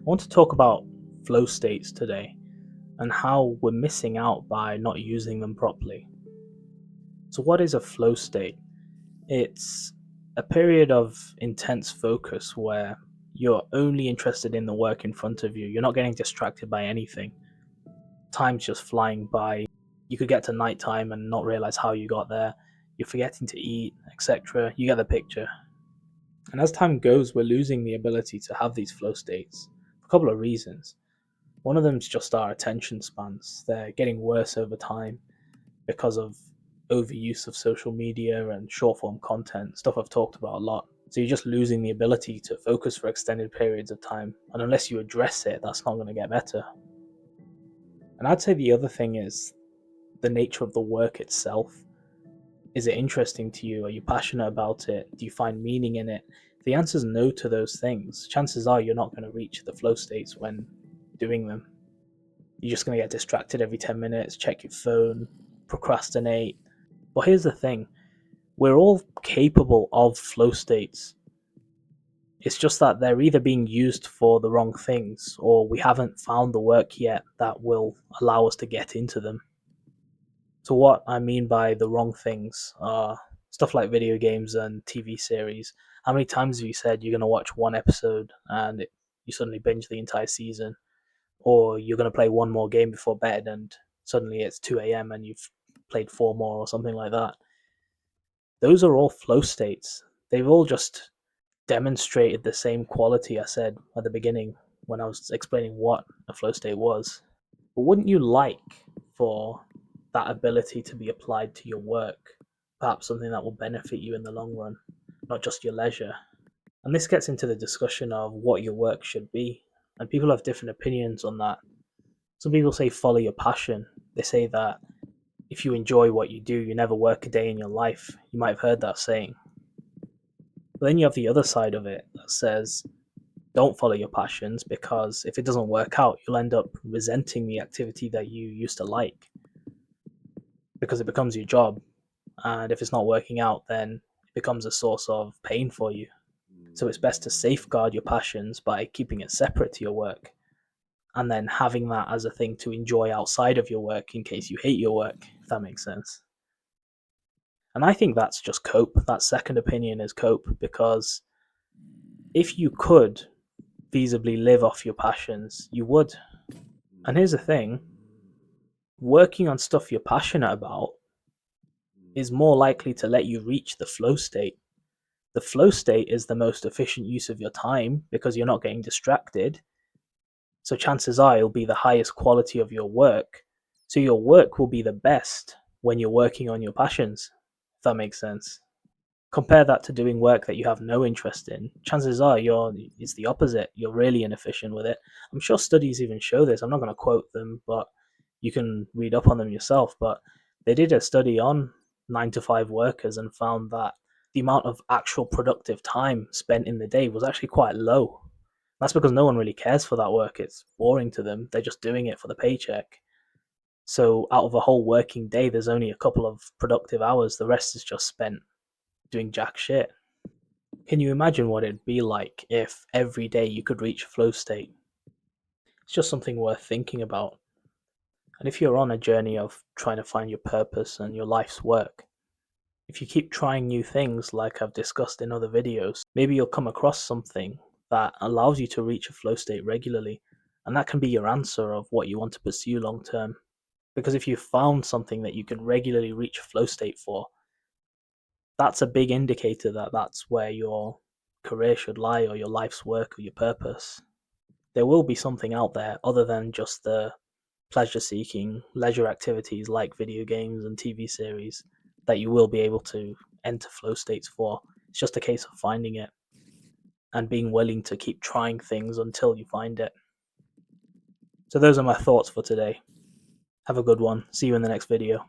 want to talk about flow states today and how we're missing out by not using them properly. So, what is a flow state? It's a period of intense focus where you're only interested in the work in front of you. You're not getting distracted by anything. Time's just flying by. You could get to nighttime and not realize how you got there. You're forgetting to eat, etc. You get the picture. And as time goes, we're losing the ability to have these flow states for a couple of reasons. One of them is just our attention spans. They're getting worse over time because of overuse of social media and short form content, stuff I've talked about a lot. So you're just losing the ability to focus for extended periods of time. And unless you address it, that's not going to get better. And I'd say the other thing is the nature of the work itself. Is it interesting to you? Are you passionate about it? Do you find meaning in it? If the answer is no to those things, chances are you're not going to reach the flow states when doing them. You're just going to get distracted every 10 minutes, check your phone, procrastinate. But here's the thing, we're all capable of flow states. It's just that they're either being used for the wrong things or we haven't found the work yet that will allow us to get into them. So, what I mean by the wrong things are stuff like video games and TV series. How many times have you said you're going to watch one episode and you suddenly binge the entire season? Or you're going to play one more game before bed and suddenly it's 2 a.m. and you've played four more or something like that. Those are all flow states. They've all just demonstrated the same quality I said at the beginning when I was explaining what a flow state was. But wouldn't you like for that ability to be applied to your work? Perhaps something that will benefit you in the long run, not just your leisure. And this gets into the discussion of what your work should be. And people have different opinions on that. Some people say follow your passion. They say that if you enjoy what you do, you never work a day in your life. You might have heard that saying. But then you have the other side of it that says don't follow your passions because if it doesn't work out, you'll end up resenting the activity that you used to like because it becomes your job. And if it's not working out, then it becomes a source of pain for you. So it's best to safeguard your passions by keeping it separate to your work and then having that as a thing to enjoy outside of your work in case you hate your work, if that makes sense. And I think that's just cope. That second opinion is cope because if you could feasibly live off your passions, you would. And here's the thing, working on stuff you're passionate about is more likely to let you reach the flow state. The flow state is the most efficient use of your time because you're not getting distracted. So chances are it'll be the highest quality of your work. So your work will be the best when you're working on your passions, if that makes sense. Compare that to doing work that you have no interest in. Chances are it's the opposite. You're really inefficient with it. I'm sure studies even show this. I'm not going to quote them, but you can read up on them yourself. But they did a study on 9 to 5 workers and found that the amount of actual productive time spent in the day was actually quite low. That's because no one really cares for that work. It's boring to them. They're just doing it for the paycheck. So out of a whole working day, there's only a couple of productive hours. The rest is just spent doing jack shit. Can you imagine what it'd be like if every day you could reach a flow state? It's just something worth thinking about. And if you're on a journey of trying to find your purpose and your life's work, if you keep trying new things like I've discussed in other videos, maybe you'll come across something that allows you to reach a flow state regularly. And that can be your answer of what you want to pursue long term. Because if you found something that you can regularly reach a flow state for, that's a big indicator that that's where your career should lie or your life's work or your purpose. There will be something out there other than just the pleasure seeking leisure activities like video games and TV series that you will be able to enter flow states for. It's just a case of finding it and being willing to keep trying things until you find it. So those are my thoughts for today. Have a good one. See you in the next video.